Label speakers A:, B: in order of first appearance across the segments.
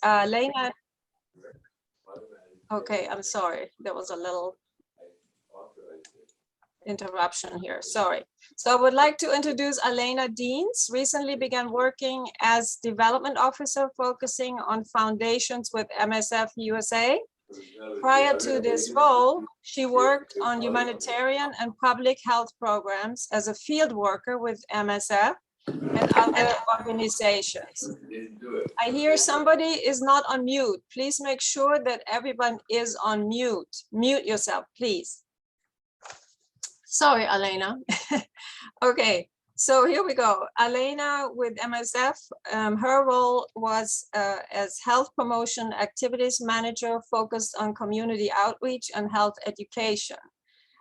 A: Lena. Okay, I'm sorry. There was a little interruption here, sorry. So I would like to introduce Elena Deans, recently began working as development officer focusing on foundations with MSF USA. Prior to this role, she worked on humanitarian and public health programs as a field worker with MSF and other organizations. I hear somebody is not on mute. Please make sure that everyone is on mute. Mute yourself, please. Sorry, Elena. Okay, so here we go. Elena with MSF, her role was as health promotion activities manager focused on community outreach and health education.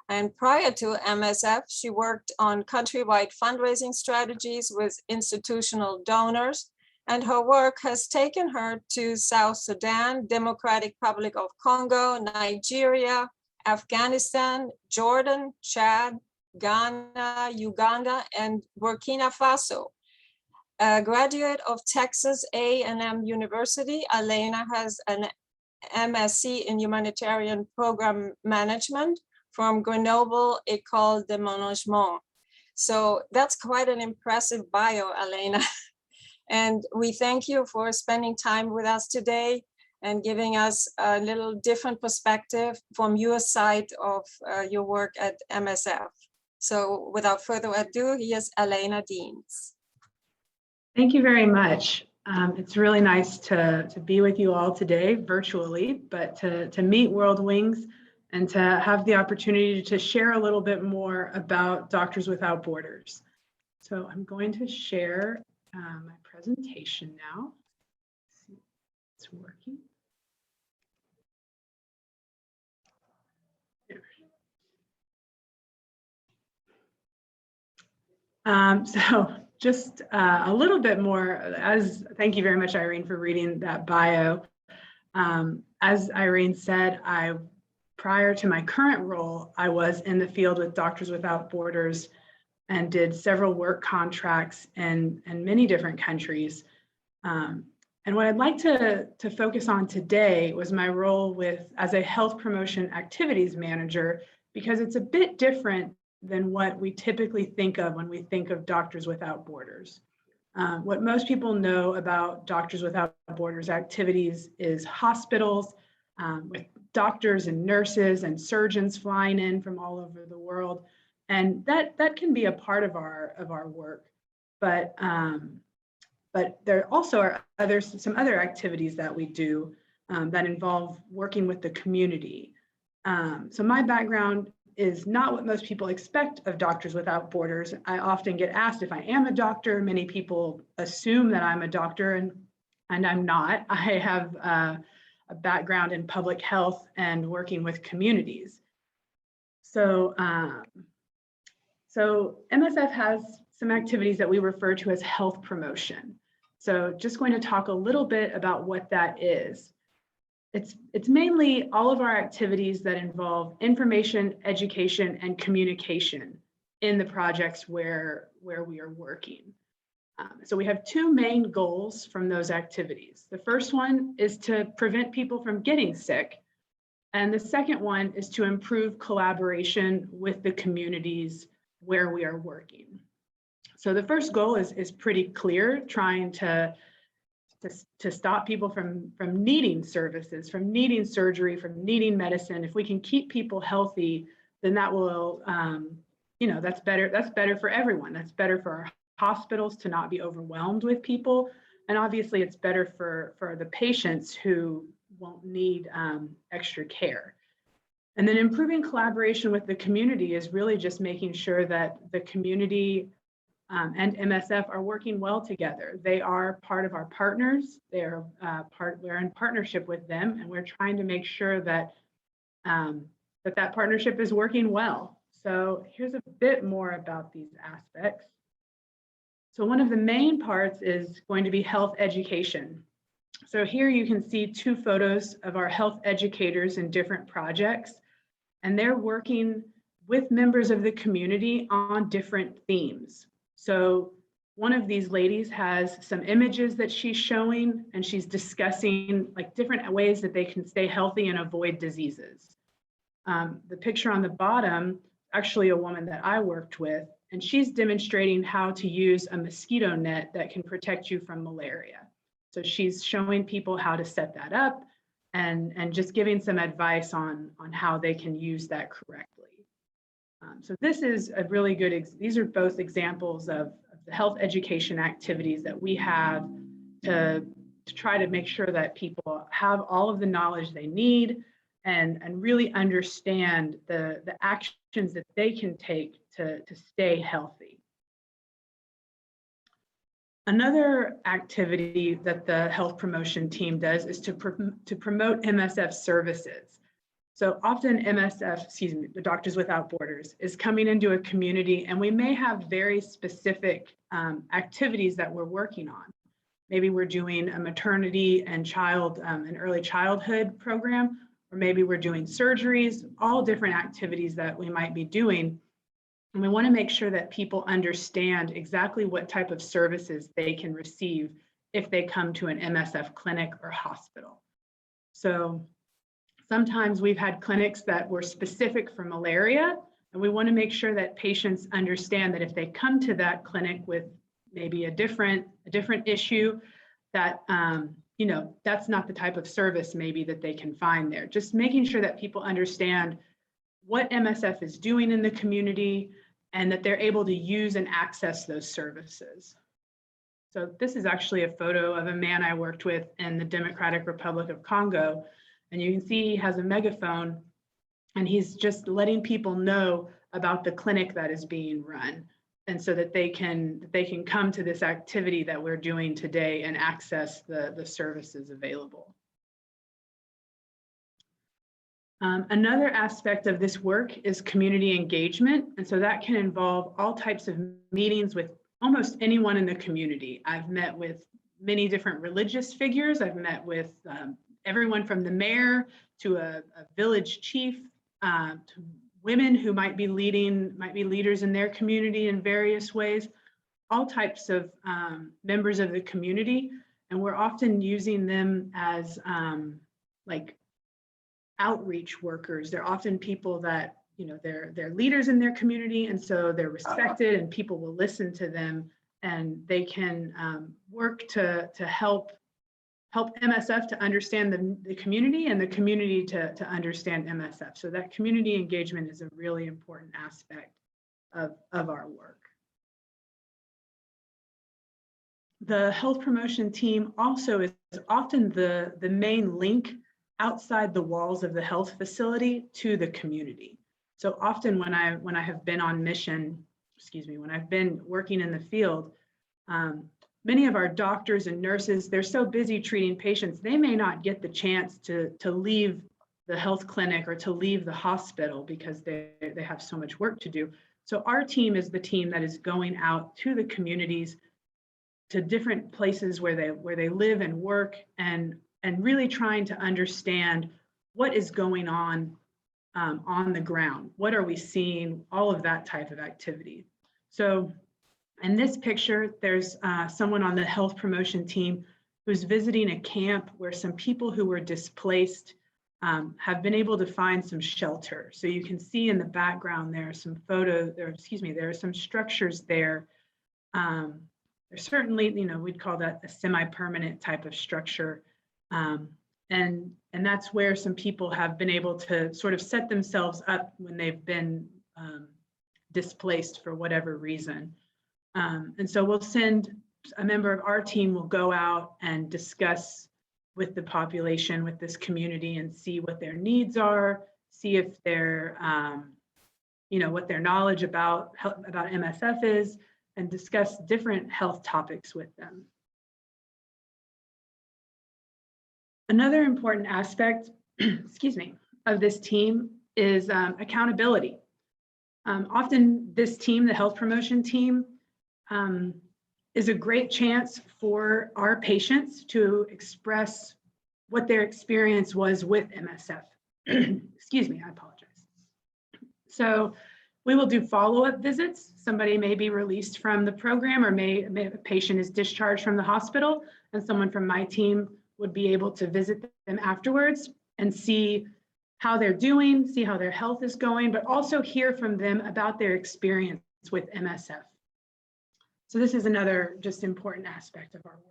A: And prior to MSF, she worked on countrywide fundraising strategies with institutional donors. And her work has taken her to South Sudan, Democratic Republic of Congo, Nigeria, Afghanistan, Jordan, Chad, Ghana, Uganda, and Burkina Faso. A graduate of Texas A&M University, Elena has an MSc in Humanitarian Program Management from Grenoble École de Management. So that's quite an impressive bio, Elena. And we thank you for spending time with us today and giving us a little different perspective from your side of your work at MSF. So without further ado, here's Elena Deans.
B: Thank you very much. It's really nice to be with you all today virtually, but to meet World Wings and to have the opportunity to share a little bit more about Doctors Without Borders. So I'm going to share my presentation now. Let's see if it's working. So just a little bit more, thank you very much, Irene, for reading that bio. As Irene said, prior to my current role, I was in the field with Doctors Without Borders and did several work contracts in many different countries. And what I'd like to focus on today was my role as a health promotion activities manager, because it's a bit different than what we typically think of when we think of Doctors Without Borders. What most people know about Doctors Without Borders activities is hospitals with doctors and nurses and surgeons flying in from all over the world. And that can be a part of our work. But there also are some other activities that we do that involve working with the community. So my background is not what most people expect of Doctors Without Borders. I often get asked if I am a doctor. Many people assume that I'm a doctor, and I'm not. I have a background in public health and working with communities. So MSF has some activities that we refer to as health promotion. So just going to talk a little bit about what that is. It's mainly all of our activities that involve information, education, and communication in the projects where we are working. So we have two main goals from those activities. The first one is to prevent people from getting sick. And the second one is to improve collaboration with the communities where we are working. So the first goal is pretty clear, trying to stop people from needing services, from needing surgery, from needing medicine. If we can keep people healthy, then that will, that's better for everyone. That's better for our hospitals to not be overwhelmed with people. And obviously it's better for the patients who won't need extra care. And then improving collaboration with the community is really just making sure that the community and MSF are working well together. They are part of our partners. We're in partnership with them, and we're trying to make sure that that partnership is working well. So here's a bit more about these aspects. So one of the main parts is going to be health education. So here you can see two photos of our health educators in different projects, and they're working with members of the community on different themes. So one of these ladies has some images that she's showing, and she's discussing like different ways that they can stay healthy and avoid diseases. The picture on the bottom, actually a woman that I worked with, and she's demonstrating how to use a mosquito net that can protect you from malaria. So she's showing people how to set that up and just giving some advice on how they can use that correctly. So this is a really good, these are both examples of the health education activities that we have to try to make sure that people have all of the knowledge they need and really understand the actions that they can take to stay healthy. Another activity that the health promotion team does is to promote MSF services. So often MSF, the Doctors Without Borders, is coming into a community, and we may have very specific activities that we're working on. Maybe we're doing a maternity and an early childhood program, or maybe we're doing surgeries, all different activities that we might be doing. And we want to make sure that people understand exactly what type of services they can receive if they come to an MSF clinic or hospital. So sometimes we've had clinics that were specific for malaria, and we want to make sure that patients understand that if they come to that clinic with maybe a different issue, that that's not the type of service maybe that they can find there. Just making sure that people understand what MSF is doing in the community and that they're able to use and access those services. So this is actually a photo of a man I worked with in the Democratic Republic of Congo. And you can see he has a megaphone, and he's just letting people know about the clinic that is being run, and so that they can come to this activity that we're doing today and access the services available. Another aspect of this work is community engagement, and so that can involve all types of meetings with almost anyone in the community. I've met with many different religious figures. I've met with everyone from the mayor to a village chief, to women who might be leaders in their community in various ways, all types of members of the community. And we're often using them as like outreach workers. They're often people that, they're leaders in their community, and so they're respected and people will listen to them, and they can work to help MSF to understand the community, and the community to understand MSF. So that community engagement is a really important aspect of our work. The health promotion team also is often the main link outside the walls of the health facility to the community. So often when I have been on mission, when I've been working in the field, many of our doctors and nurses, they're so busy treating patients, they may not get the chance to leave the health clinic or to leave the hospital because they have so much work to do. So our team is the team that is going out to the communities, to different places where they live and work, and really trying to understand what is going on the ground. What are we seeing? All of that type of activity. So in this picture, there's someone on the health promotion team who's visiting a camp where some people who were displaced have been able to find some shelter. So you can see in the background there are some photos, there are some structures there. There's certainly, we'd call that a semi-permanent type of structure. And that's where some people have been able to sort of set themselves up when they've been displaced for whatever reason. And so we'll send a member of our team will go out and discuss with the population, with this community, and see what their needs are, see if they're, what their knowledge about MSF is, and discuss different health topics with them. Another important aspect, of this team is accountability. Often this team, the health promotion team, is a great chance for our patients to express what their experience was with MSF. I apologize. So We will do follow-up visits. Somebody may be released from the program, or may a patient is discharged from the hospital, and someone from my team would be able to visit them afterwards and see how they're doing, see how their health is going, but also hear from them about their experience with MSF. So this is another just important aspect of our work.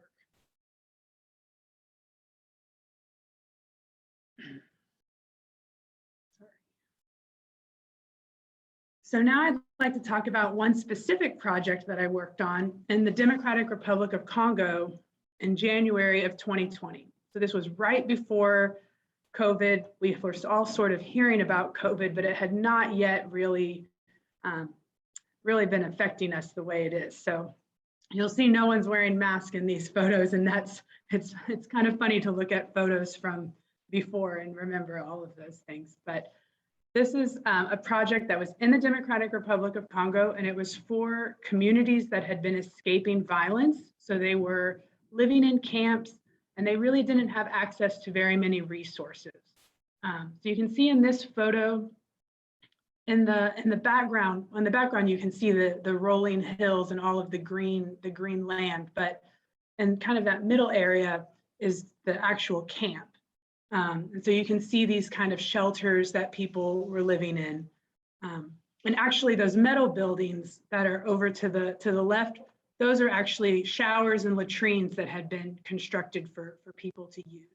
B: So now I'd like to talk about one specific project that I worked on in the Democratic Republic of Congo in January of 2020. So this was right before COVID. We were all sort of hearing about COVID, but it had not yet really been affecting us the way it is. So you'll see no one's wearing masks in these photos, and it's kind of funny to look at photos from before and remember all of those things. But this is a project that was in the Democratic Republic of Congo, and it was for communities that had been escaping violence. So they were living in camps, and they really didn't have access to very many resources. So you can see in this photo, in the background, you can see the rolling hills and all of the green land, but in kind of that middle area is the actual camp. And so you can see these kind of shelters that people were living in. And actually those metal buildings that are over to the left, those are actually showers and latrines that had been constructed for people to use.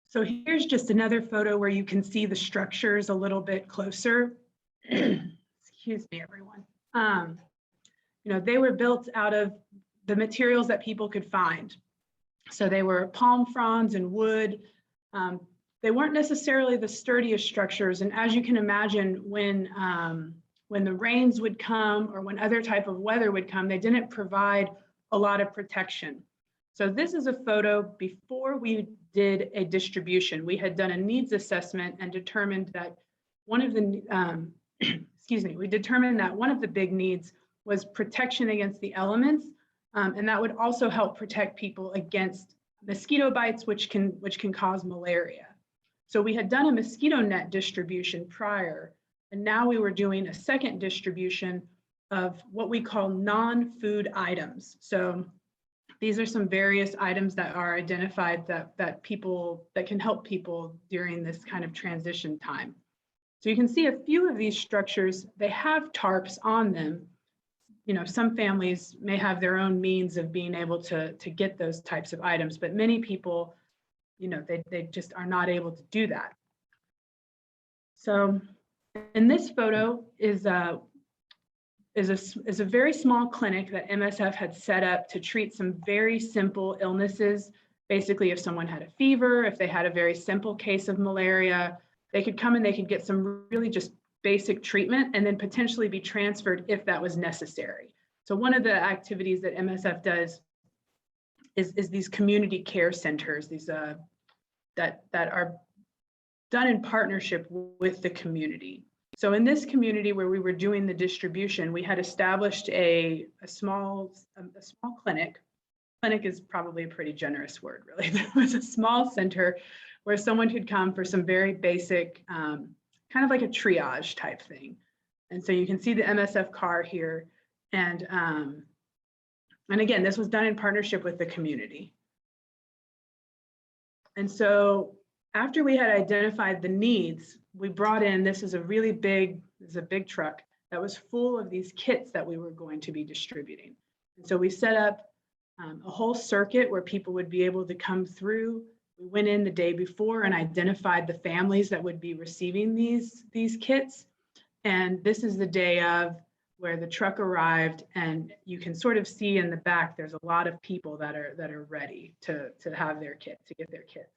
B: So here's just another photo where you can see the structures a little bit closer. Excuse me, everyone. You know, they were built out of the materials that people could find. So they were palm fronds and wood. They weren't necessarily the sturdiest structures. And as you can imagine, when the rains would come or when other type of weather would come, they didn't provide a lot of protection. So this is a photo before we did a distribution. We had done a needs assessment and determined that one of the, we determined that one of the big needs was protection against the elements. And that would also help protect people against mosquito bites, which can cause malaria. So we had done a mosquito net distribution prior, and now we were doing a second distribution of what we call non-food items. So these are some various items that are identified that can help people during this kind of transition time. So you can see a few of these structures, they have tarps on them. You know, some families may have their own means of being able to get those types of items, but many people, you know, they just are not able to do that. So in this photo is a very small clinic that MSF had set up to treat some very simple illnesses. Basically, if someone had a fever, if they had a very simple case of malaria, they could come and they could get some really just basic treatment and then potentially be transferred if that was necessary. So one of the activities that MSF does is these community care centers, these that are done in partnership with the community. So in this community where we were doing the distribution, we had established a small clinic. Clinic is probably a pretty generous word, really. It was a small center where someone could come for some very basic, kind of like a triage type thing. And so you can see the MSF car here. And again, this was done in partnership with the community. And so after we had identified the needs, we brought in, this is a big truck that was full of these kits that we were going to be distributing. And so we set up a whole circuit where people would be able to come through. We went in the day before and identified the families that would be receiving these kits. And this is the day of where the truck arrived, and you can sort of see in the back, there's a lot of people that are ready to have their kit, to get their kit.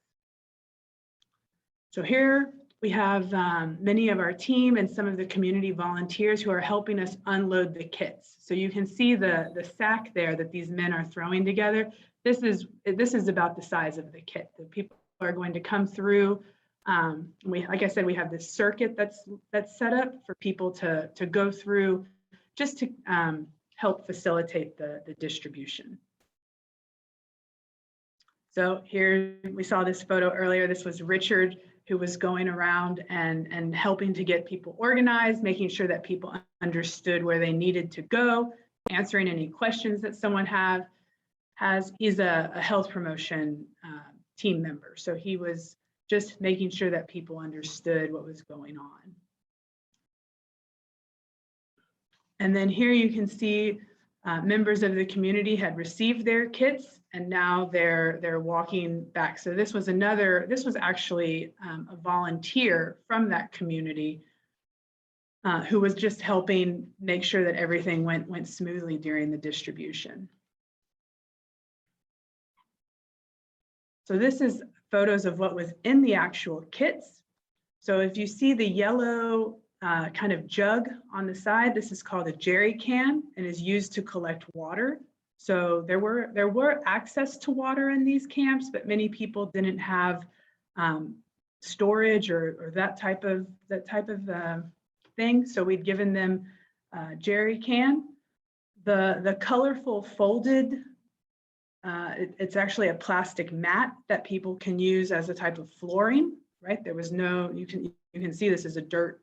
B: So here we have many of our team and some of the community volunteers who are helping us unload the kits. So you can see the sack there that these men are throwing together. This is about the size of the kit. The people are going to come through. Like I said, we have this circuit that's set up for people to go through just to help facilitate the distribution. So here we saw this photo earlier. This was Richard, who was going around and helping to get people organized, making sure that people understood where they needed to go, answering any questions that someone has. He's a health promotion team member. So he was just making sure that people understood what was going on. And then here you can see members of the community had received their kits, and now they're walking back. So this was actually a volunteer from that community who was just helping make sure that everything went smoothly during the distribution. So this is photos of what was in the actual kits. So if you see the yellow kind of jug on the side, this is called a jerry can and is used to collect water. So there were access to water in these camps, but many people didn't have storage or that type of thing. So we'd given them a jerry can. The colorful folded, it's actually a plastic mat that people can use as a type of flooring, right? There was no, you can see this is a dirt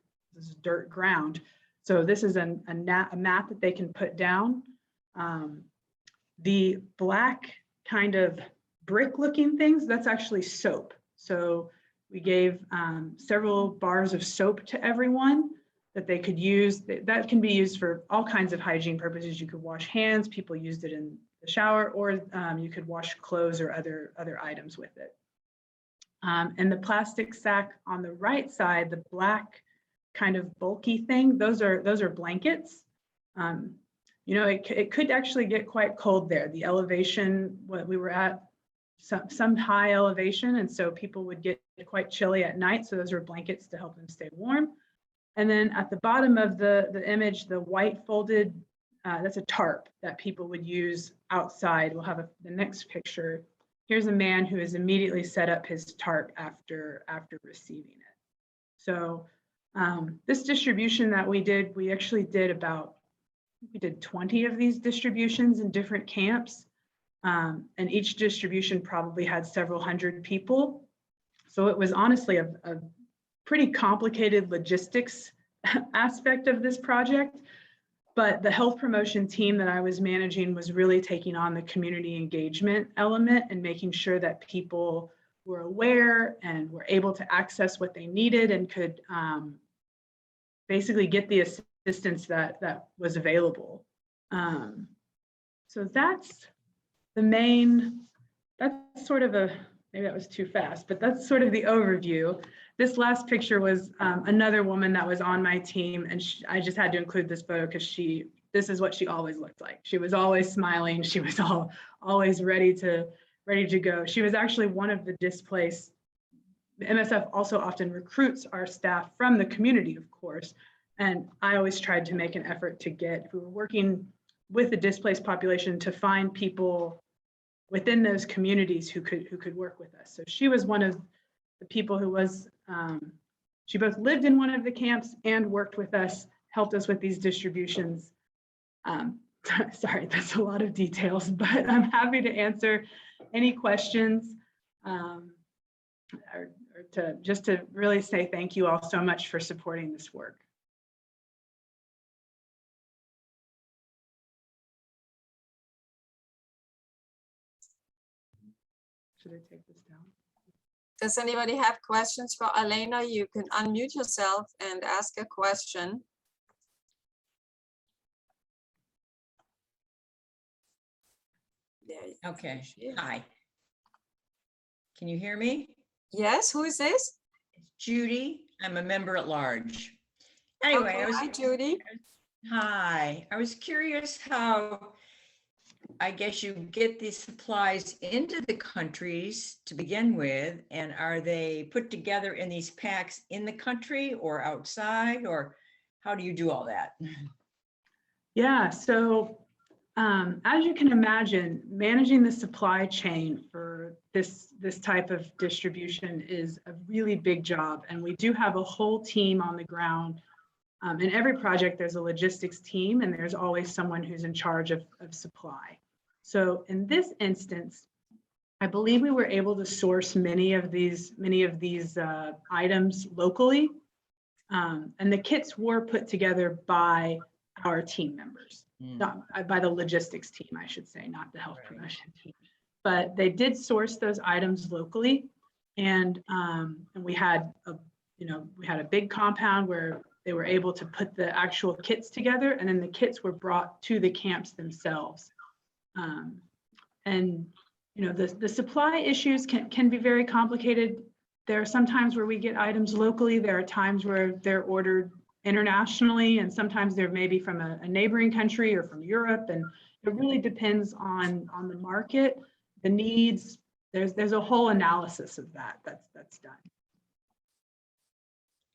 B: ground. So this is a mat that they can put down. The black kind of brick looking things, that's actually soap. So we gave several bars of soap to everyone that they could use. That can be used for all kinds of hygiene purposes. You could wash hands, people used it in the shower, or you could wash clothes or other items with it. And the plastic sack on the right side, the black kind of bulky thing, those are blankets. You know, it could actually get quite cold there. The elevation, what we were at, some high elevation, and so people would get quite chilly at night. So those are blankets to help them stay warm. And then at the bottom of the image, the white folded, that's a tarp that people would use outside. We'll have the next picture. Here's a man who has immediately set up his tarp after receiving it. So this distribution that we did, we actually did we did 20 of these distributions in different camps. And each distribution probably had several hundred people. So it was honestly a pretty complicated logistics aspect of this project. But the health promotion team that I was managing was really taking on the community engagement element and making sure that people were aware and were able to access what they needed and could basically get the assistance that was available. So that's the main, that's sort of maybe that was too fast, but that's sort of the overview. This last picture was another woman that was on my team, and I just had to include this photo because this is what she always looked like. She was always smiling. She was always ready to go. She was actually one of the displaced. MSF also often recruits our staff from the community, of course, and I always tried to make an effort to if we were working with the displaced population, to find people within those communities who could work with us. So she was one of the people who was, she both lived in one of the camps and worked with us, helped us with these distributions. Sorry, that's a lot of details, but I'm happy to answer any questions or just to really say thank you all so much for supporting this work. Should I take this down?
A: Does anybody have questions for Elena? You can unmute yourself and ask a question.
C: Okay, hi. Can you hear me?
A: Yes, who is this?
C: It's Judy. I'm a member at large. Anyway,
A: Okay, hi, Judy.
C: Hi. I was curious how, I guess, you get these supplies into the countries to begin with, and are they put together in these packs in the country or outside, or how do you do all that?
B: Yeah, so as you can imagine, managing the supply chain for this type of distribution is a really big job, and we do have a whole team on the ground. In every project, there's a logistics team, and there's always someone who's in charge of supply. So in this instance, I believe we were able to source many of these items locally. And the kits were put together by our team members, not by the logistics team, I should say, not the health promotion team. But they did source those items locally, and we had a big compound where they were able to put the actual kits together, and then the kits were brought to the camps themselves. And the supply issues can be very complicated. There are some times where we get items locally. There are times where they're ordered internationally, and sometimes they're maybe from a neighboring country or from Europe. And it really depends on the market, the needs. There's a whole analysis of that's done.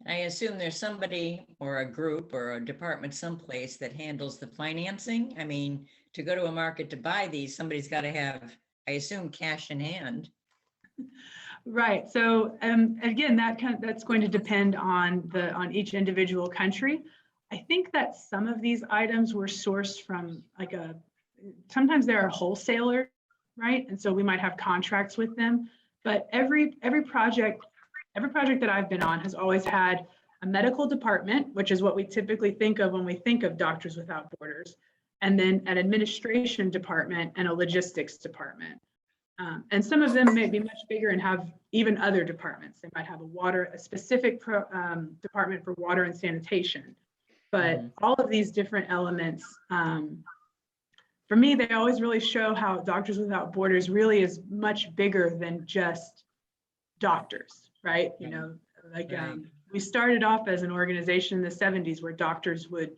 C: I assume there's somebody or a group or a department someplace that handles the financing. I mean, to go to a market to buy these, somebody's got to have, I assume, cash in hand.
B: Right. So again, that's going to depend on each individual country. I think that some of these items were sourced from sometimes they're a wholesaler, right? And so we might have contracts with them. But every project that I've been on has always had a medical department, which is what we typically think of when we think of Doctors Without Borders, and then an administration department and a logistics department. And some of them may be much bigger and have even other departments. They might have a specific department for water and sanitation. But all of these different elements, for me, they always really show how Doctors Without Borders really is much bigger than just doctors, right? We started off as an organization in the 70s where doctors would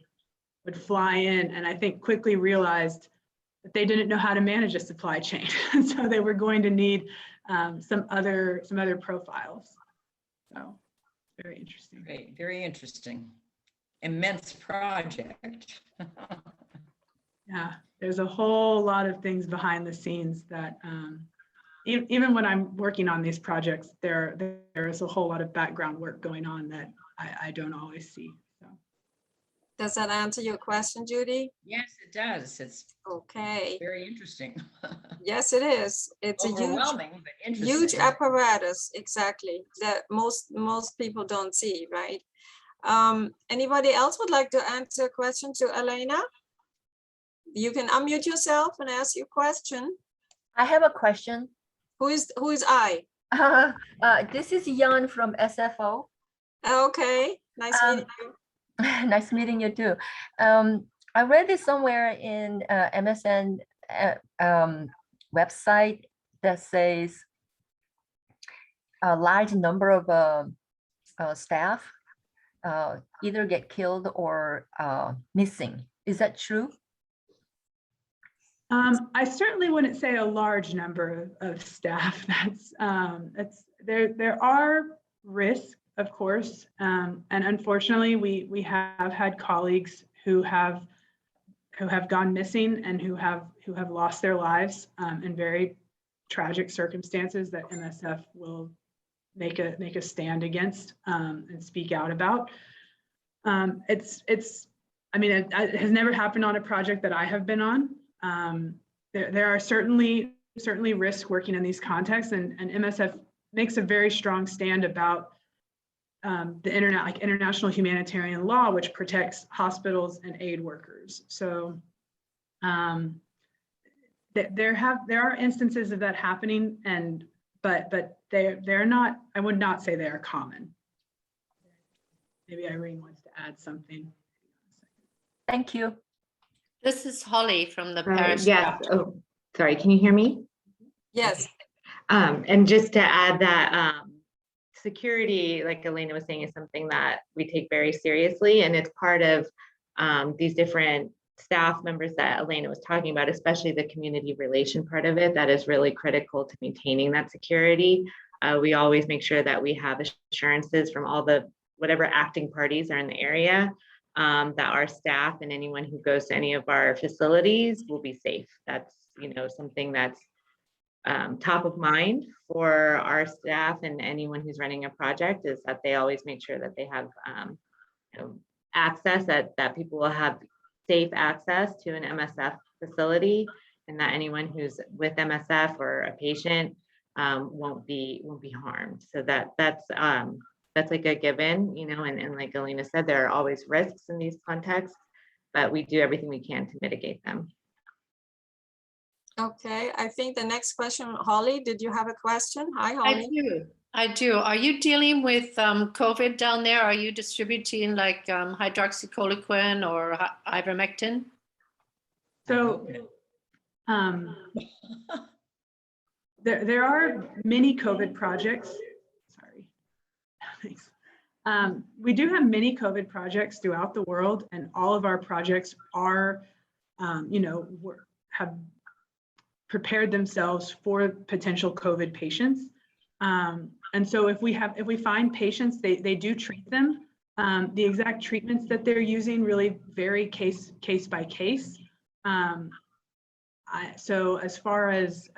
B: fly in, and I think quickly realized that they didn't know how to manage a supply chain. And so they were going to need some other profiles. So very interesting.
C: Great, very interesting. Immense project.
B: Yeah, there's a whole lot of things behind the scenes that even when I'm working on these projects, there is a whole lot of background work going on that I don't always see. So.
A: Does that answer your question, Judy?
C: Yes, it does. It's
A: okay.
C: Very interesting.
A: Yes, it is. It's
C: overwhelming, but interesting.
A: Huge apparatus, exactly, that most people don't see, right? Anybody else would like to answer a question to Elena? You can unmute yourself and ask your question.
D: I have a question.
A: Who is I?
D: This is Yan from SFO.
A: Okay, nice meeting you.
D: Nice meeting you too. I read it somewhere in MSN website that says a large number of staff either get killed or missing. Is that true?
B: I certainly wouldn't say a large number of staff. There are risks, of course, and unfortunately, we have had colleagues who have gone missing and who have lost their lives in very tragic circumstances that MSF will make a stand against and speak out about. It has never happened on a project that I have been on. There are certainly risks working in these contexts, and MSF makes a very strong stand about the international humanitarian law, which protects hospitals and aid workers. So there are instances of that happening, but they're not. I would not say they are common. Maybe Irene wants to add something.
D: Thank you.
E: This is Holly from the parish.
F: Yes. Oh, sorry. Can you hear me?
A: Yes.
F: And just to add that security, like Elena was saying, is something that we take very seriously, and it's part of these different staff members that Elena was talking about, especially the community relation part of it. That is really critical to maintaining that security. We always make sure that we have assurances from all the whatever acting parties are in the area, that our staff and anyone who goes to any of our facilities will be safe. That's something that's top of mind for our staff and anyone who's running a project, is that they always make sure that they have access, that people will have safe access to an MSF facility, and that anyone who's with MSF or a patient won't be harmed. So that's like a given, you know, and like Elena said, there are always risks in these contexts, but we do everything we can to mitigate them.
A: Okay, I think the next question, Holly, did you have a question? Hi, Holly.
E: I do. Are you dealing with COVID down there? Are you distributing like hydroxychloroquine or ivermectin?
B: So there are many COVID projects. Sorry. Thanks. We do have many COVID projects throughout the world, and all of our projects are, you know, have prepared themselves for potential COVID patients. And so if we find patients, they do treat them. The exact treatments that they're using really vary case by case. So as far as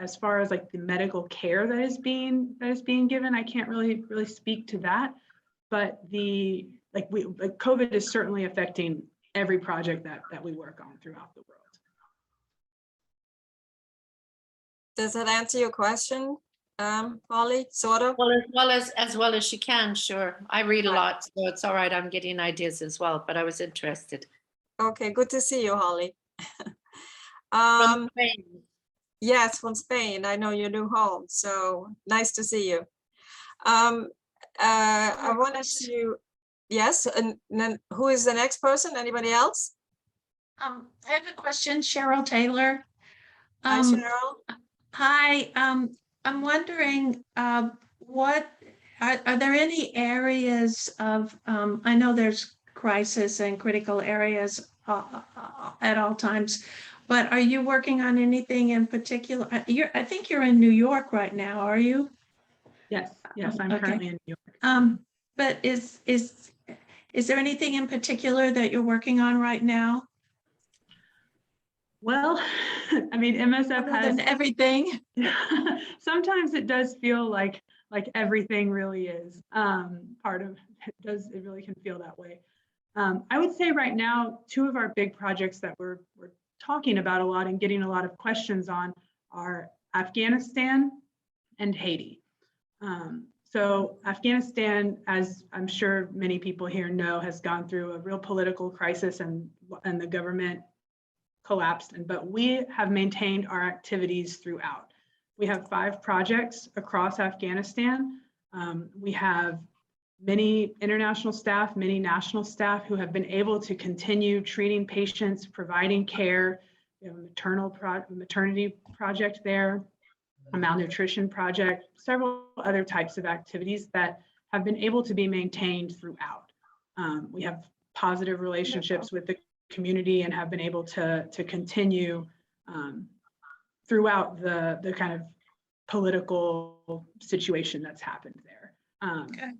B: like the medical care that is being given, I can't really speak to that. But COVID is certainly affecting every project that we work on throughout the world.
A: Does that answer your question, Holly, sort of?
E: Well, as well as she can, sure. I read a lot, so it's all right. I'm getting ideas as well, but I was interested.
A: Okay, good to see you, Holly.
E: From Spain.
A: Yes, from Spain. I know you're new home, so nice to see you. I wanted to, yes, and then who is the next person? Anybody else?
G: I have a question, Cheryl Taylor.
A: Hi, Cheryl.
G: Hi, I'm wondering, what are there any areas of, I know there's crisis and critical areas at all times, but are you working on anything in particular? I think you're in New York right now, are you?
B: Yes, I'm
G: Okay.
B: currently in New York.
G: But is there anything in particular that you're working on right now?
B: Well, I mean, MSF has
G: everything.
B: Sometimes it does feel like everything really is part of it. It really can feel that way. I would say right now, two of our big projects that we're talking about a lot and getting a lot of questions on are Afghanistan and Haiti. So Afghanistan, as I'm sure many people here know, has gone through a real political crisis, and the government collapsed, but we have maintained our activities throughout. We have 5 projects across Afghanistan. We have many international staff, many national staff who have been able to continue treating patients, providing care. We have a maternity project there, a malnutrition project, several other types of activities that have been able to be maintained throughout. We have positive relationships with the community and have been able to continue throughout the kind of political situation that's happened there.
G: Okay.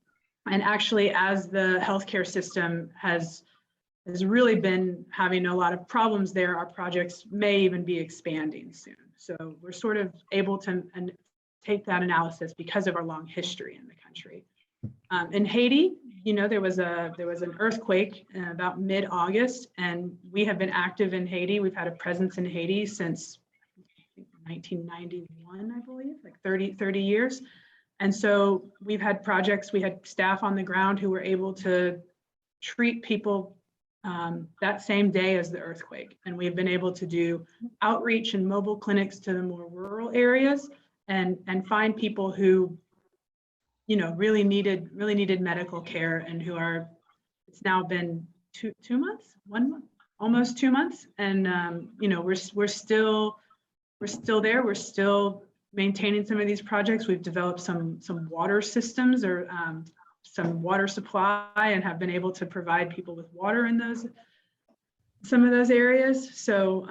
B: And actually, as the healthcare system has really been having a lot of problems there, our projects may even be expanding soon. So we're sort of able to take that analysis because of our long history in the country. In Haiti, you know, there was an earthquake about mid-August, and we have been active in Haiti. We've had a presence in Haiti since 1991, I believe, like 30 years. And so we've had projects, we had staff on the ground who were able to treat people that same day as the earthquake. And we've been able to do outreach and mobile clinics to the more rural areas and find people who, you know, really needed medical care, and who are, it's now been two months, 1 month, almost 2 months. And, you know, we're still there. We're still maintaining some of these projects. We've developed some water systems or some water supply, and have been able to provide people with water in some of those areas. So,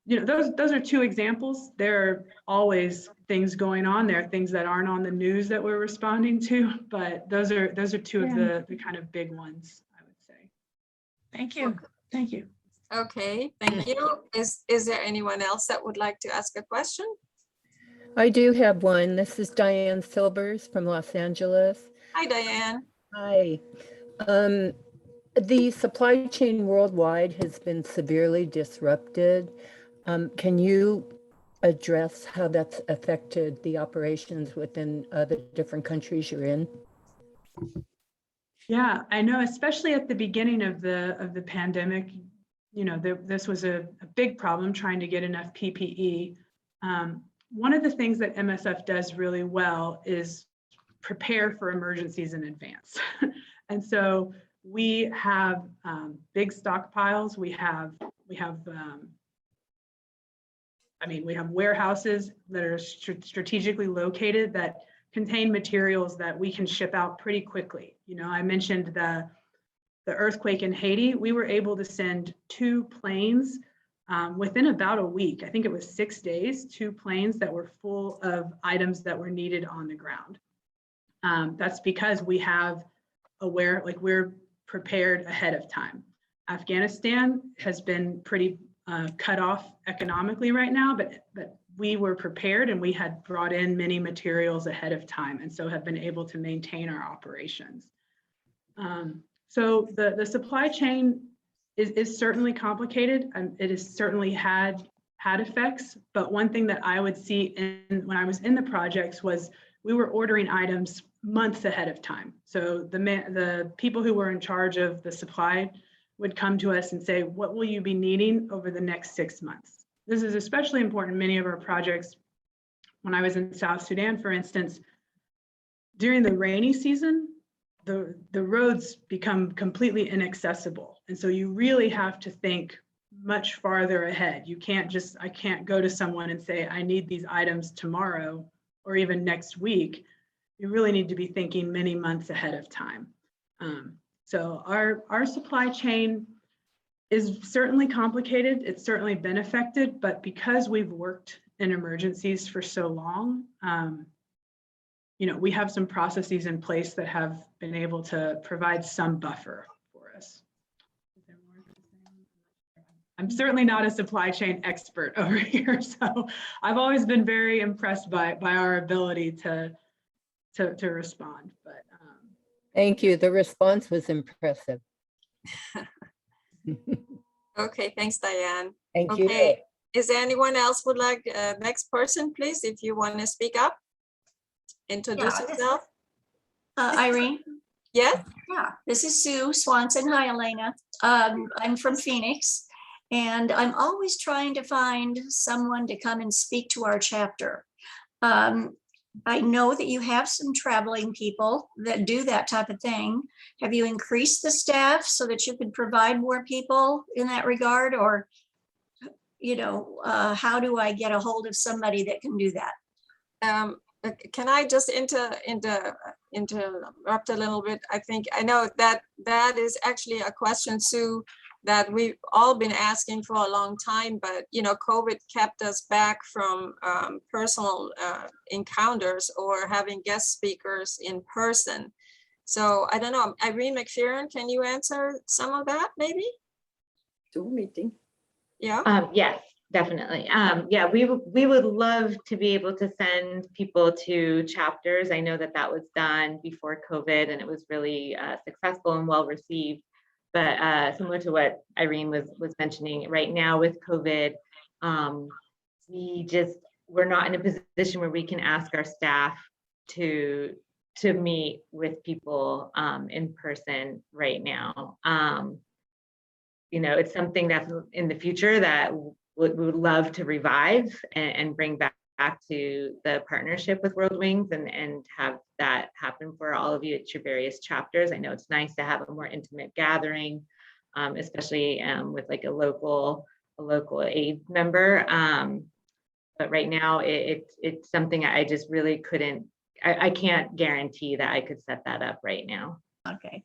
B: you know, those are 2 examples. There are always things going on. There are things that aren't on the news that we're responding to, but those are 2 of the kind of big ones, I would say.
G: Thank you. Thank you.
A: Okay, thank you. Is there anyone else that would like to ask a question?
H: I do have one. This is Diane Silvers from Los Angeles.
A: Hi, Diane.
H: Hi. The supply chain worldwide has been severely disrupted. Can you address how that's affected the operations within the different countries you're in?
B: Yeah, I know, especially at the beginning of the pandemic, you know, this was a big problem trying to get enough PPE. One of the things that MSF does really well is prepare for emergencies in advance. And so we have big stockpiles. We have warehouses that are strategically located that contain materials that we can ship out pretty quickly. You know, I mentioned the earthquake in Haiti. We were able to send 2 planes within about a week. I think it was 6 days, 2 planes that were full of items that were needed on the ground. That's because we have we're prepared ahead of time. Afghanistan has been pretty cut off economically right now, but we were prepared and we had brought in many materials ahead of time, and so have been able to maintain our operations. So the supply chain is certainly complicated, and it has certainly had effects. But one thing that I would see when I was in the projects was we were ordering items months ahead of time. So the people who were in charge of the supply would come to us and say, what will you be needing over the next 6 months? This is especially important in many of our projects. When I was in South Sudan, for instance, during the rainy season, the roads become completely inaccessible. And so you really have to think much farther ahead. I can't go to someone and say, I need these items tomorrow or even next week. You really need to be thinking many months ahead of time. So our supply chain is certainly complicated. It's certainly been affected, but because we've worked in emergencies for so long, you know, we have some processes in place that have been able to provide some buffer for us. I'm certainly not a supply chain expert over here, so I've always been very impressed by our ability to respond. But
H: Thank you. The response was impressive.
A: Okay, thanks, Diane.
H: Thank you.
A: Okay, is there anyone else would like, next person, please, if you want to speak up? Introduce yourself.
I: Irene?
A: Yes?
I: Yeah, this is Sue Swanson. Hi, Elena. I'm from Phoenix, and I'm always trying to find someone to come and speak to our chapter. I know that you have some traveling people that do that type of thing. Have you increased the staff so that you could provide more people in that regard? Or, you know, how do I get a hold of somebody that can do that?
A: Can I just interrupt a little bit? I know that is actually a question, Sue, that we've all been asking for a long time, but you know, COVID kept us back from personal encounters or having guest speakers in person. So I don't know, Irene McPherson, can you answer some of that maybe?
J: Zoom meeting.
A: Yeah.
F: Yes, definitely. Yeah, we would love to be able to send people to chapters. I know that was done before COVID and it was really successful and well received. But similar to what Irene was mentioning, right now with COVID, we're not in a position where we can ask our staff to meet with people in person right now. You know, it's something that's in the future that we would love to revive and bring back to the partnership with World Wings and have that happen for all of you at your various chapters. I know it's nice to have a more intimate gathering, especially with like a local aid member. But right now it's something I just really I can't guarantee that I could set that up right now.
I: Okay.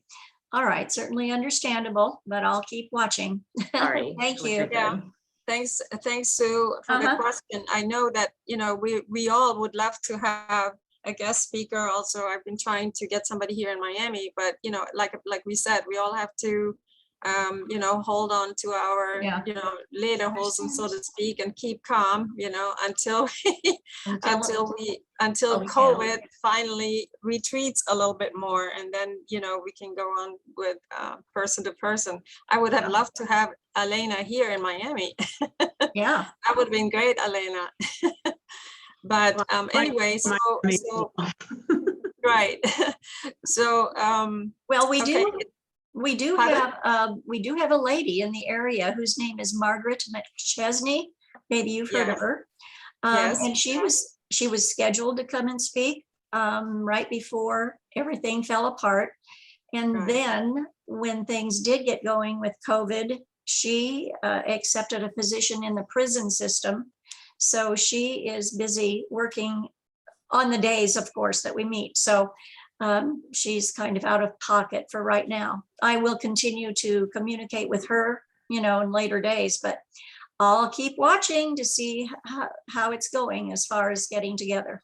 I: All right. Certainly understandable, but I'll keep watching.
F: Sorry.
I: Thank you.
A: Yeah. Thanks, Sue, for the question. I know that, you know, we all would love to have a guest speaker. Also, I've been trying to get somebody here in Miami, but you know, like we said, we all have to you know, hold on to our,
I: Yeah.
A: you know, lederhosen, so to speak, and keep calm, you know, until until
I: we can.
A: COVID finally retreats a little bit more, and then, you know, we can go on with person to person. I would have
I: Yeah.
A: loved to have Elena here in Miami.
I: Yeah.
A: That would have been great, Elena. But anyway, so right. So
I: Well, we
A: okay.
I: do
A: Pardon?
I: we do have a lady in the area whose name is Margaret McChesney. Maybe you've heard of
A: Yes.
I: her.
A: Yes.
I: And she was scheduled to come and speak right before everything fell apart. And
A: Right.
I: then when things did get going with COVID, she accepted a position in the prison system. So she is busy working on the days, of course, that we meet. So she's kind of out of pocket for right now. I will continue to communicate with her, you know, in later days, but I'll keep watching to see how it's going as far as getting together.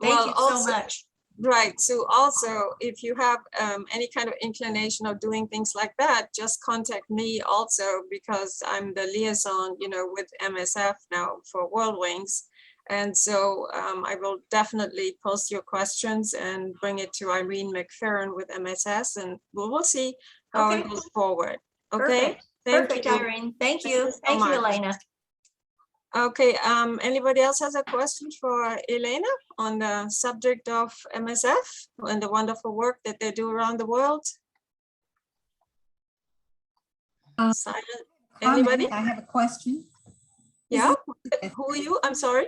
I: Thank
A: Well,
I: you so
A: also-
I: much.
A: Right. So also, if you have any kind of inclination of doing things like that, just contact me also, because I'm the liaison, you know, with MSF now for World Wings. And so I will definitely post your questions and bring it to Irene McFerrin with MSS, and we'll see how
I: Okay.
A: it goes forward. Okay.
I: Perfect, Irene. Thank you.
A: so
I: Thank you,
A: much.
I: Elena.
A: Okay, anybody else has a question for Elena on the subject of MSF and the wonderful work that they do around the world? Silent. Anybody?
K: I have a question.
A: Yeah, who are you? I'm sorry.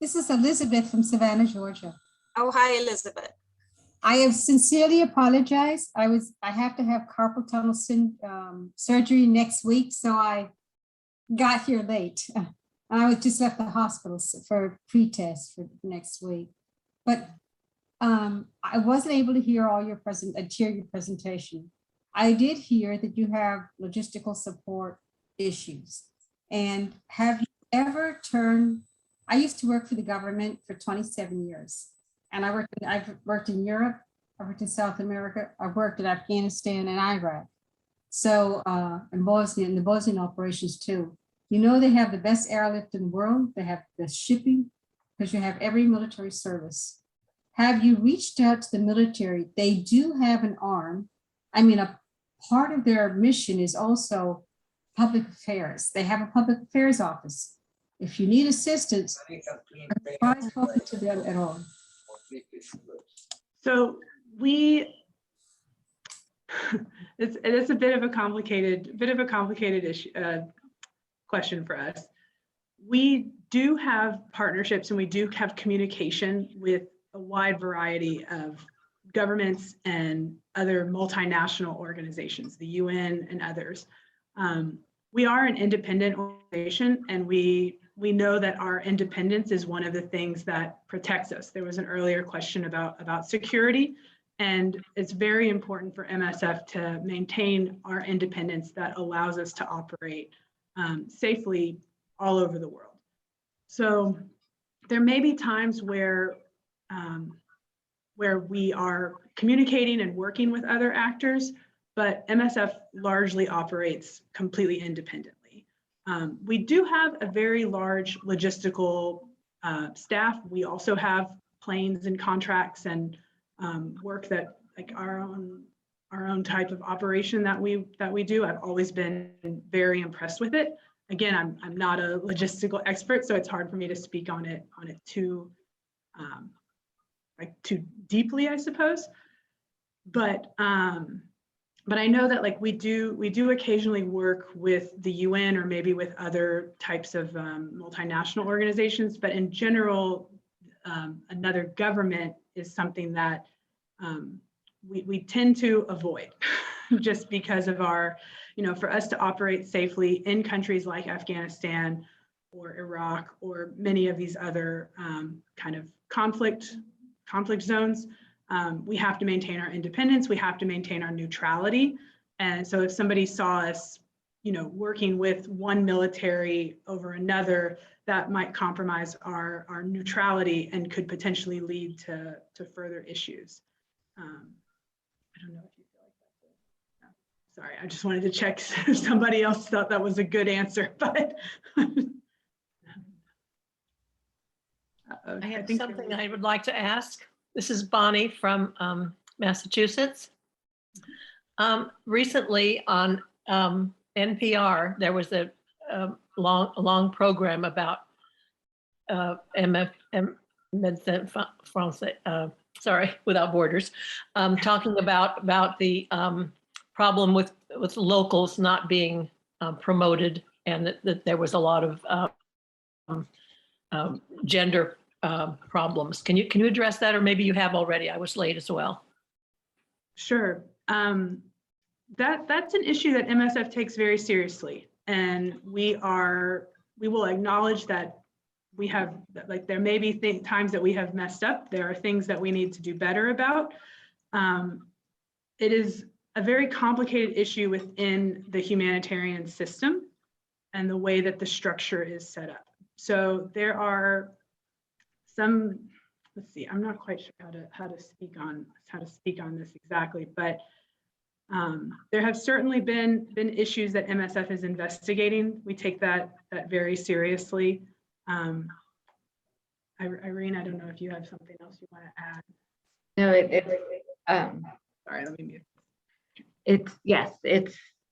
K: This is Elizabeth from Savannah, Georgia.
A: Oh, hi, Elizabeth.
K: I have sincerely apologized. I have to have carpal tunnel surgery next week, so I got here late. I was just left the hospital for pre-test for next week. But I wasn't able to hear all your presentation. I did hear that you have logistical support issues. And have you ever turned, I used to work for the government for 27 years. And I've worked in Europe, I've worked in South America, I've worked in Afghanistan and Iraq. So, and Bosnia, and the Bosnian operations too. You know, they have the best airlift in the world. They have the shipping, because you have every military service. Have you reached out to the military? They do have an arm. I mean, a part of their mission is also public affairs. They have a public affairs office. If you need assistance, try talking to them at all.
B: So it is a bit of a complicated issue, question for us. We do have partnerships and we do have communication with a wide variety of governments and other multinational organizations, the UN and others. We are an independent organization, and we know that our independence is one of the things that protects us. There was an earlier question about security, and it's very important for MSF to maintain our independence that allows us to operate safely all over the world. So there may be times where we are communicating and working with other actors, but MSF largely operates completely independently. We do have a very large logistical staff. We also have planes and contracts and work that, like, our own type of operation that we do. I've always been very impressed with it. Again, I'm not a logistical expert, so it's hard for me to speak on it too deeply, I suppose. But I know that, like, we do occasionally work with the UN or maybe with other types of multinational organizations, but in general, another government is something that we tend to avoid just because of our, for us to operate safely in countries like Afghanistan or Iraq or many of these other kind of conflict zones. We have to maintain our independence. We have to maintain our neutrality. And so if somebody saw us, working with one military over another, that might compromise our neutrality and could potentially lead to further issues. I don't know if you feel like that's Sorry, I just wanted to check if somebody else thought that was a good answer, but.
L: I have something I would like to ask. This is Bonnie from Massachusetts. Recently on NPR, there was a long program about Médecins Français, sorry, Without Borders, talking about the problem with locals not being promoted, and that there was a lot of gender problems. Can you address that, or maybe you have already? I was late as well.
B: Sure. That's an issue that MSF takes very seriously, and we will acknowledge that we have, like, there may be times that we have messed up. There are things that we need to do better about. It is a very complicated issue within the humanitarian system and the way that the structure is set up. So there are some, let's see, I'm not quite sure how to speak on this exactly, but there have certainly been issues that MSF is investigating. We take that very seriously. Irene, I don't know if you have something else you want to add.
F: No,
B: Sorry, let me mute.
F: It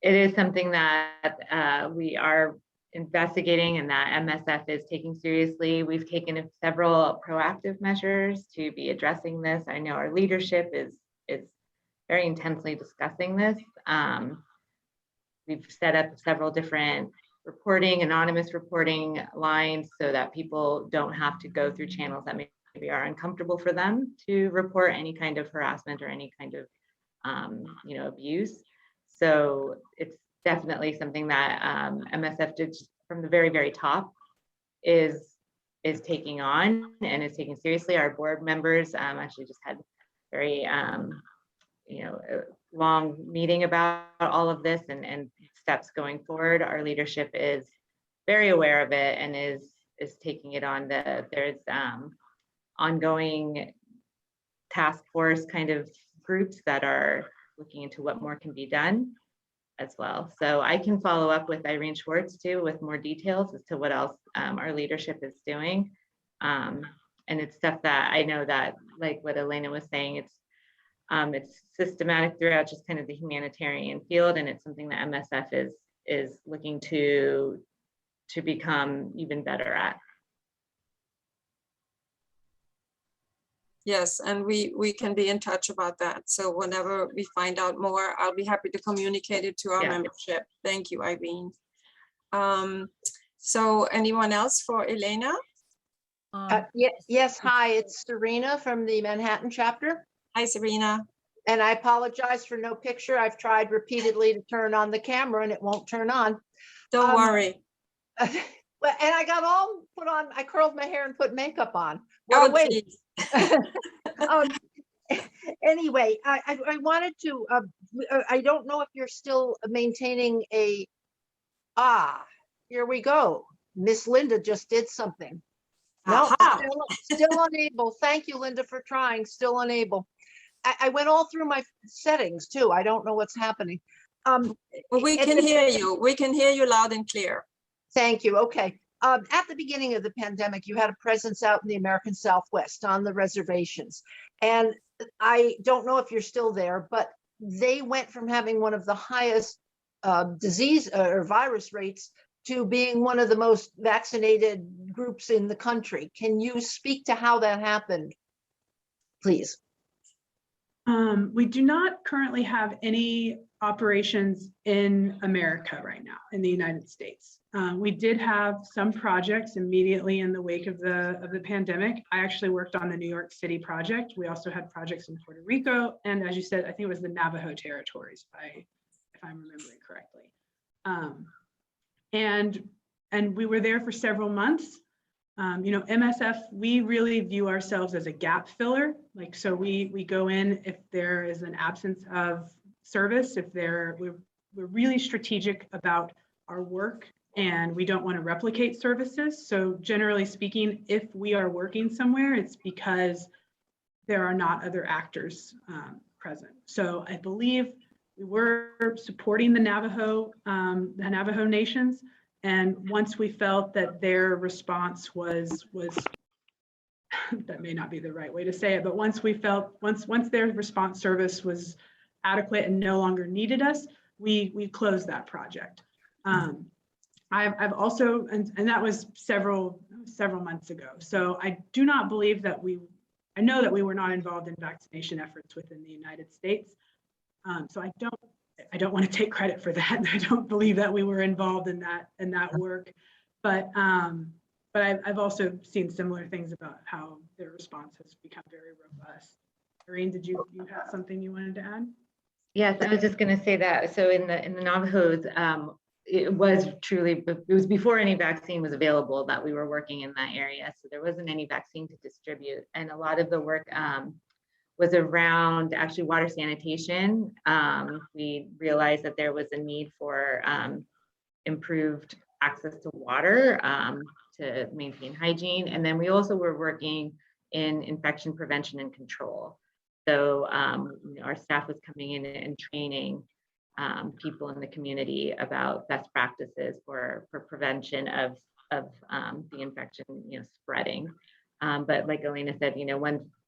F: is something that we are investigating and that MSF is taking seriously. We've taken several proactive measures to be addressing this. I know our leadership is very intensely discussing this. We've set up several different anonymous reporting lines so that people don't have to go through channels that maybe are uncomfortable for them to report any kind of harassment or any kind of abuse. So it's definitely something that MSF did from the very, very top is taking on and is taking seriously. Our board members actually just had very a long meeting about all of this and steps going forward. Our leadership is very aware of it and is taking it on. There's ongoing task force kind of groups that are looking into what more can be done as well. So I can follow up with Irene Schwartz too with more details as to what else our leadership is doing. And it's stuff that I know that, like what Elena was saying, it's systematic throughout just kind of the humanitarian field, and it's something that MSF is looking to become even better at.
A: Yes, and we can be in touch about that. So whenever we find out more, I'll be happy to communicate it to our membership. Thank you, Irene. So anyone else for Elena?
M: Yes, hi, it's Serena from the Manhattan chapter.
A: Hi, Serena.
M: And I apologize for no picture. I've tried repeatedly to turn on the camera and it won't turn on.
A: Don't worry.
M: Well, and I got all put on, I curled my hair and put makeup on.
A: Oh,
M: wait. Anyway, I wanted to, I don't know if you're still maintaining here we go. Miss Linda just did something. No, still unable. Thank you, Linda, for trying. Still unable. I went all through my settings too. I don't know what's happening.
A: Well, we can hear you. We can hear you loud and clear.
M: Thank you. Okay. At the beginning of the pandemic, you had a presence out in the American Southwest on the reservations. And I don't know if you're still there, but they went from having one of the highest disease or virus rates to being one of the most vaccinated groups in the country. Can you speak to how that happened, please?
B: We do not currently have any operations in America right now, in the United States. We did have some projects immediately in the wake of the pandemic. I actually worked on the New York City project. We also had projects in Puerto Rico, and as you said, I think it was the Navajo territories, if I'm remembering correctly. And we were there for several months. MSF, we really view ourselves as a gap filler. Like, so we go in if there is an absence of service, we're really strategic about our work and we don't want to replicate services. So generally speaking, if we are working somewhere, it's because there are not other actors present. So I believe we were supporting the Navajo nations. And once we felt that their response was that may not be the right way to say it, but once their response service was adequate and no longer needed us, we closed that project. I've also, and that was several months ago. So I do not believe that I know that we were not involved in vaccination efforts within the United States. So I don't want to take credit for that. I don't believe that we were involved in that work, but I've also seen similar things about how their response has become very robust. Irene, did you have something you wanted to add?
F: Yes, I was just going to say that. So in the Navajos, it was before any vaccine was available that we were working in that area. So there wasn't any vaccine to distribute. And a lot of the work was around actually water sanitation. We realized that there was a need for improved access to water to maintain hygiene. And then we also were working in infection prevention and control. So our staff was coming in and training people in the community about best practices for prevention of the infection, spreading. But like Elena said,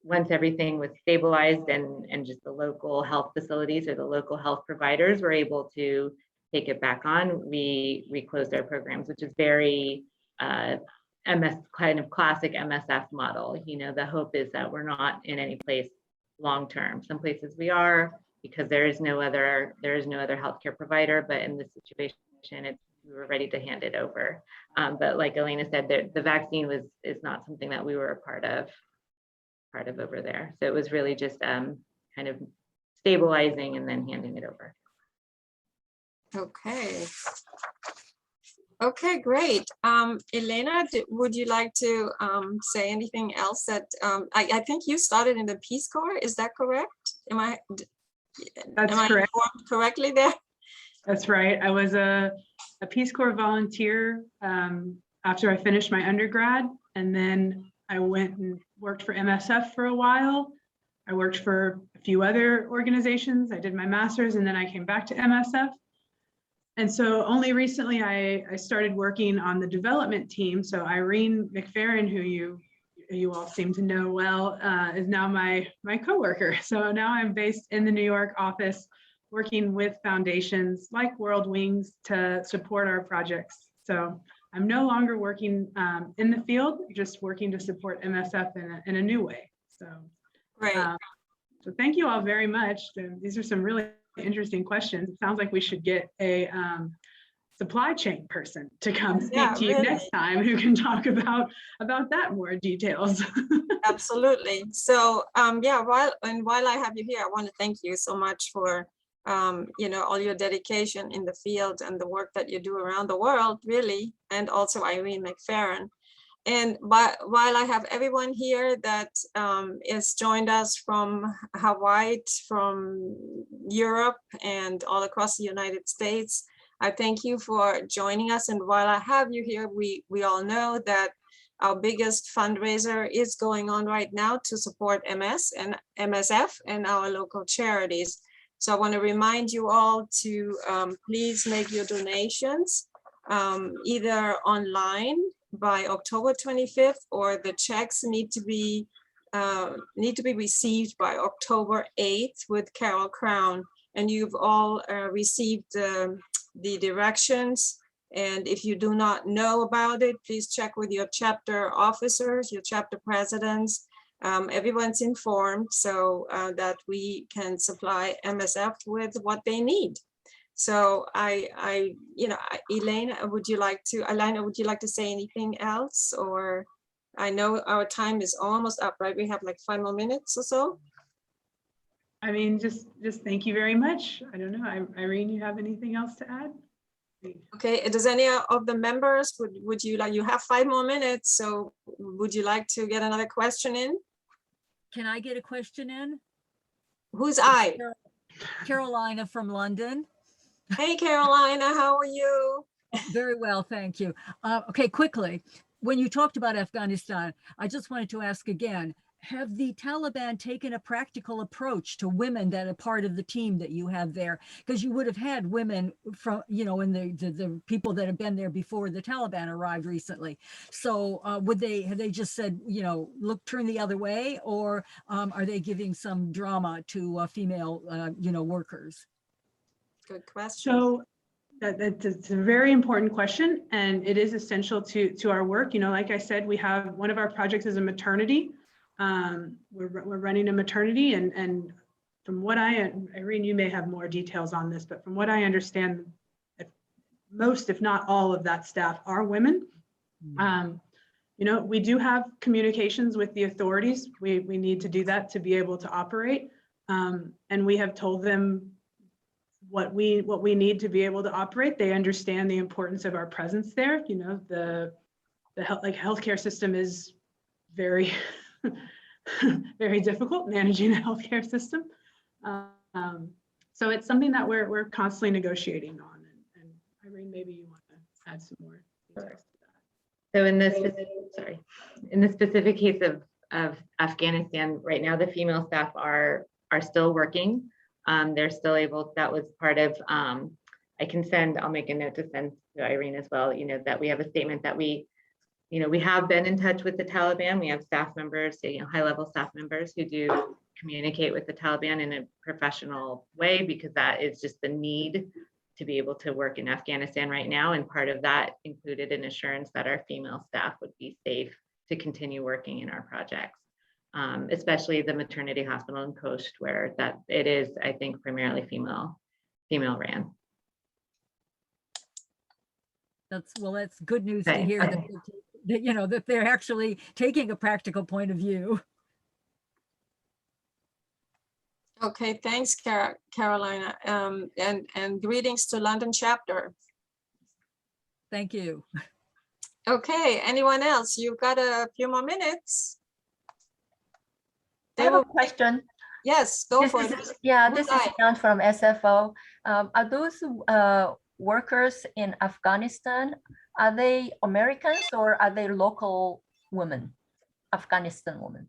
F: once everything was stabilized and just the local health facilities or the local health providers were able to take it back on, we closed our programs, which is very kind of classic MSF model. The hope is that we're not in any place long term. Some places we are, because there is no other healthcare provider, but in this situation, we were ready to hand it over. But like Elena said, the vaccine is not something that we were a part of over there. So it was really just kind of stabilizing and then handing it over.
A: Okay, great. Elena, would you like to say anything else that I think you started in the Peace Corps, is that correct?
B: That's correct.
A: I informed correctly there?
B: That's right. I was a Peace Corps volunteer after I finished my undergrad, and then I went and worked for MSF for a while. I worked for a few other organizations. I did my master's, and then I came back to MSF. And so only recently I started working on the development team. So Irene McFerrin, who you all seem to know well, is now my coworker. So now I'm based in the New York office, working with foundations like World Wings to support our projects. So I'm no longer working in the field, just working to support MSF in a new way. So,
A: right.
B: So thank you all very much. These are some really interesting questions. It sounds like we should get a supply chain person to come speak to you next time, who can talk about that more details.
A: Absolutely. So while I have you here, I want to thank you so much for all your dedication in the field and the work that you do around the world, really, and also Irene McFerrin. And while I have everyone here that has joined us from Hawaii, from Europe, and all across the United States, I thank you for joining us. And while I have you here, we all know that our biggest fundraiser is going on right now to support MS and MSF and our local charities. So I want to remind you all to please make your donations either online by October 25th, or the checks need to be received by October 8th with Carol Crown. And you've all received the directions. And if you do not know about it, please check with your chapter officers, your chapter presidents. Everyone's informed so that we can supply MSF with what they need. So Elena, would you like to say anything else? Or I know our time is almost up, right? We have like 5 more minutes or so.
B: I mean, just thank you very much. I don't know, Irene, you have anything else to add?
A: Okay, does any of the members, would you like, you have 5 more minutes, so would you like to get another question in?
N: Can I get a question in?
A: Who's I?
N: Carolina from London.
A: Hey, Carolina, how are you?
N: Very well, thank you. Okay, quickly, when you talked about Afghanistan, I just wanted to ask again, have the Taliban taken a practical approach to women that are part of the team that you have there? Because you would have had women from, you know, in the people that have been there before the Taliban arrived recently. So have they just said, you know, look, turn the other way, or are they giving some drama to female, you know, workers?
A: Good question.
B: So that's a very important question, and it is essential to our work. You know, like I said, we have one of our projects is a maternity. We're running a maternity, and from what Irene, you may have more details on this, but from what I understand, most, if not all of that staff are women. You know, we do have communications with the authorities. We need to do that to be able to operate. And we have told them what we need to be able to operate. They understand the importance of our presence there. You know, the healthcare system is very, very difficult managing a healthcare system. So it's something that we're constantly negotiating on. And Irene, maybe you want to add some more details to that.
F: So in the specific case of Afghanistan, right now the female staff are still working. They're still able, that was part of, I'll make a note to send to Irene as well, you know, that we have a statement that we have been in touch with the Taliban. We have staff members, you know, high-level staff members who do communicate with the Taliban in a professional way, because that is just the need to be able to work in Afghanistan right now. And part of that included an assurance that our female staff would be safe to continue working in our projects, especially the maternity hospital in Khost, where that it is, I think, primarily female ran.
N: That's good news to hear that, you know, that they're actually taking a practical point of view.
A: Okay, thanks, Carolina, and greetings to London chapter.
N: Thank you.
A: Okay, anyone else? You've got a few more minutes.
D: I have a question.
A: Yes, go for it.
D: Yeah, this is Jan from SFO. Are those workers in Afghanistan, are they Americans or are they local women, Afghanistan women?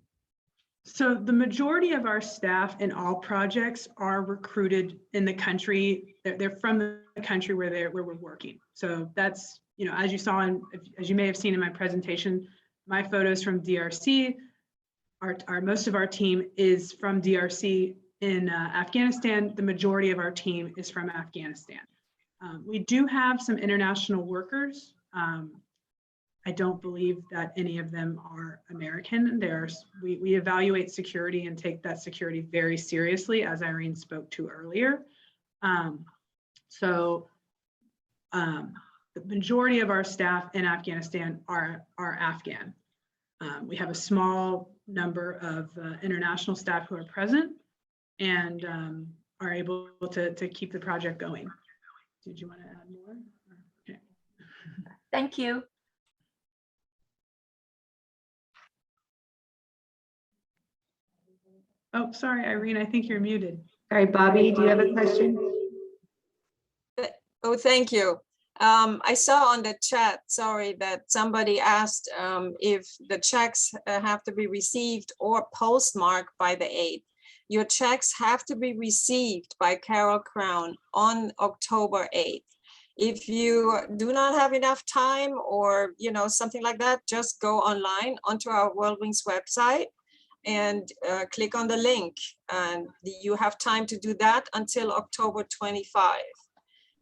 B: So the majority of our staff in all projects are recruited in the country. They're from the country where we're working. So that's, you know, as you saw, as you may have seen in my presentation, my photos from DRC, most of our team is from DRC. In Afghanistan, the majority of our team is from Afghanistan. We do have some international workers. I don't believe that any of them are American. We evaluate security and take that security very seriously, as Irene spoke to earlier. The majority of our staff in Afghanistan are Afghan. We have a small number of international staff who are present and are able to keep the project going. Did you want to add more? Okay.
D: Thank you.
B: Oh, sorry, Irene, I think you're muted.
F: Sorry, Bobby, do you have a question?
A: Oh, thank you. I saw on the chat, sorry, that somebody asked if the checks have to be received or postmarked by the 8th. Your checks have to be received by Carol Crown on October 8th. If you do not have enough time or, you know, something like that, just go online onto our WorldWings website and click on the link. And you have time to do that until October 25.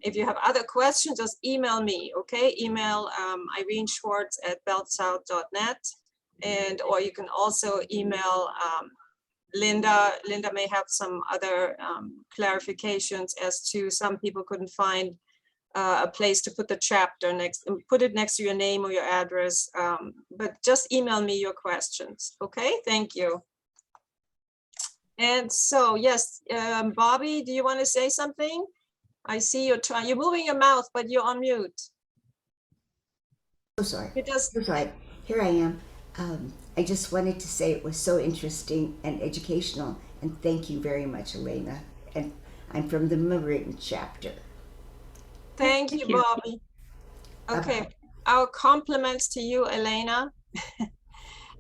A: If you have other questions, just email me, okay? Email Irene Schwartz at beltsouth.net, and or you can also email Linda. Linda may have some other clarifications as to some people couldn't find a place to put the chapter next, put it next to your name or your address, but just email me your questions, okay? Thank you. And so, yes, Bobby, do you want to say something? I see you're trying, you're moving your mouth, but you're on mute.
O: Oh, sorry.
A: You just,
O: I'm sorry. Here I am. I just wanted to say it was so interesting and educational, and thank you very much, Elena. And I'm from the Marin chapter.
A: Thank you, Bobby. Okay, our compliments to you, Elena.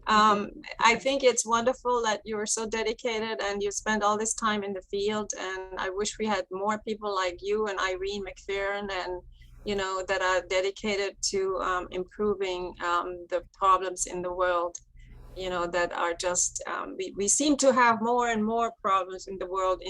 A: I think it's wonderful that you're so dedicated and you spend all this time in the field. And I wish we had more people like you and Irene McPherson and, you know, that are dedicated to improving the problems in the world, you know, that are just, we seem to have more and more problems in the world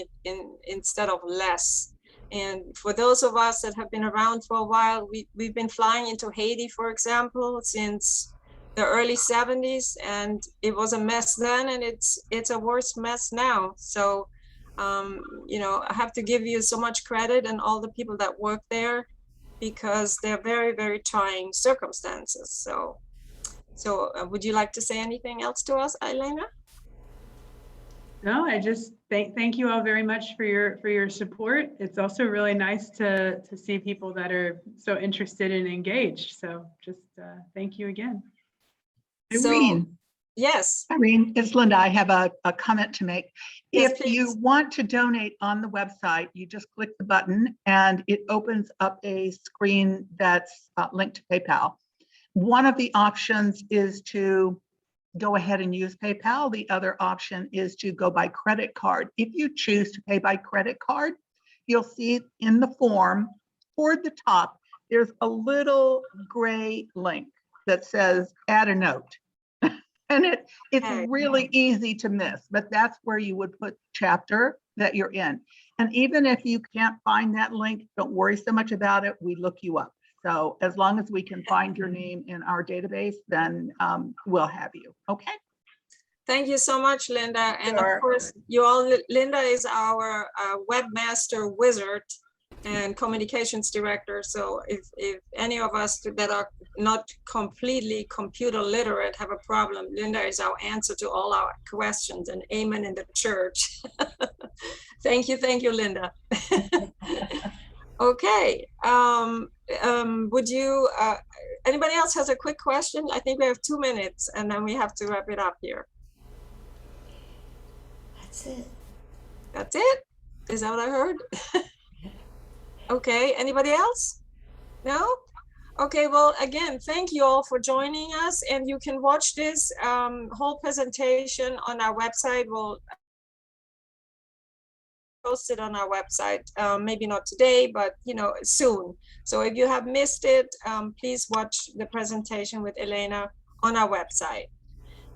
A: instead of less. And for those of us that have been around for a while, we've been flying into Haiti, for example, since the early 70s, and it was a mess then, and it's a worse mess now. So, you know, I have to give you so much credit and all the people that work there, because they're very, very trying circumstances. So would you like to say anything else to us, Elena?
B: No, I just thank you all very much for your support. It's also really nice to see people that are so interested and engaged. So just thank you again.
P: Irene.
A: Yes.
P: Irene, it's Linda. I have a comment to make.
A: Yes,
P: if
A: please.
P: you want to donate on the website, you just click the button and it opens up a screen that's linked to PayPal. One of the options is to go ahead and use PayPal. The other option is to go by credit card. If you choose to pay by credit card, you'll see in the form toward the top, there's a little gray link that says add a note. And it's really easy to miss, but that's where you would put chapter that you're in. And even if you can't find that link, don't worry so much about it. We look you up. So as long as we can find your name in our database, then we'll have you. Okay.
A: Thank you so much, Linda. And
P: Sure.
A: of course, you all, Linda is our webmaster wizard and communications director. So if any of us that are not completely computer literate have a problem, Linda is our answer to all our questions, and amen in the church. Thank you, Linda. Okay. Would you, anybody else has a quick question? I think we have 2 minutes and then we have to wrap it up here.
O: That's it.
A: That's it? Is that what I heard? Okay, anybody else? No? Okay, well, again, thank you all for joining us, and you can watch this whole presentation on our website. We'll post it on our website, maybe not today, but you know, soon. So if you have missed it, please watch the presentation with Elena on our website.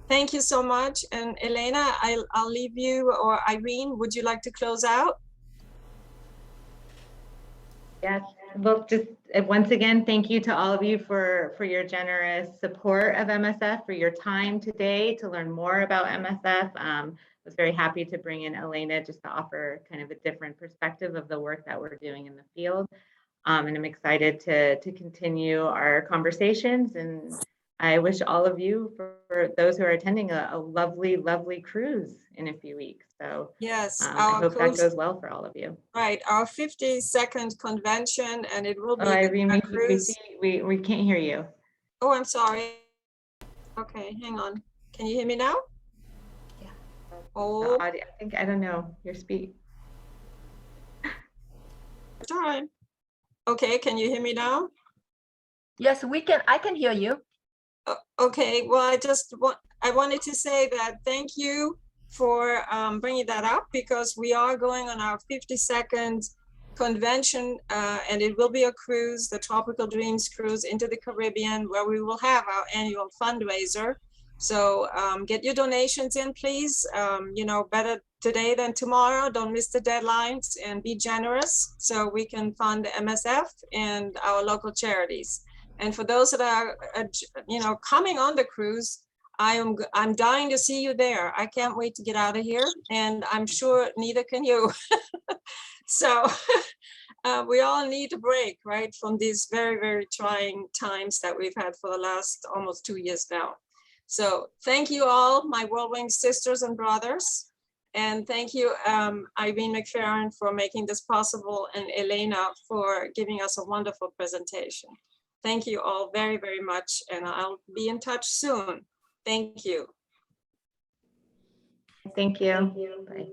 A: Thank you so much. And Elena, I'll leave you, or Irene, would you like to close out?
F: Yes, well, just once again, thank you to all of you for your generous support of MSF, for your time today to learn more about MSF. I was very happy to bring in Elena just to offer kind of a different perspective of the work that we're doing in the field. And I'm excited to continue our conversations. And I wish all of you, for those who are attending, a lovely, lovely cruise in a few weeks. So
A: yes,
F: I hope that goes well for all of you.
A: Right, our 52nd convention, and it will be
F: Irene,
A: cruise.
F: we can't hear you.
A: Oh, I'm sorry. Okay, hang on. Can you hear me now?
F: Yeah.
A: Oh,
F: I don't know your speak.
A: Time. Okay, can you hear me now?
D: Yes, we can. I can hear you.
A: Okay, well, I wanted to say that thank you for bringing that up, because we are going on our 52nd convention, and it will be a cruise, the Tropical Dreams cruise into the Caribbean, where we will have our annual fundraiser. So get your donations in, please. You know, better today than tomorrow. Don't miss the deadlines, and be generous so we can fund the MSF and our local charities. And for those that are, you know, coming on the cruise, I'm dying to see you there. I can't wait to get out of here, and I'm sure neither can you. So we all need a break, right, from these very, very trying times that we've had for the last almost 2 years now. So thank you all, my Whirlwind sisters and brothers. And thank you, Irene McPherson, for making this possible, and Elena for giving us a wonderful presentation. Thank you all very, very much, and I'll be in touch soon. Thank you.
F: Thank you. Bye.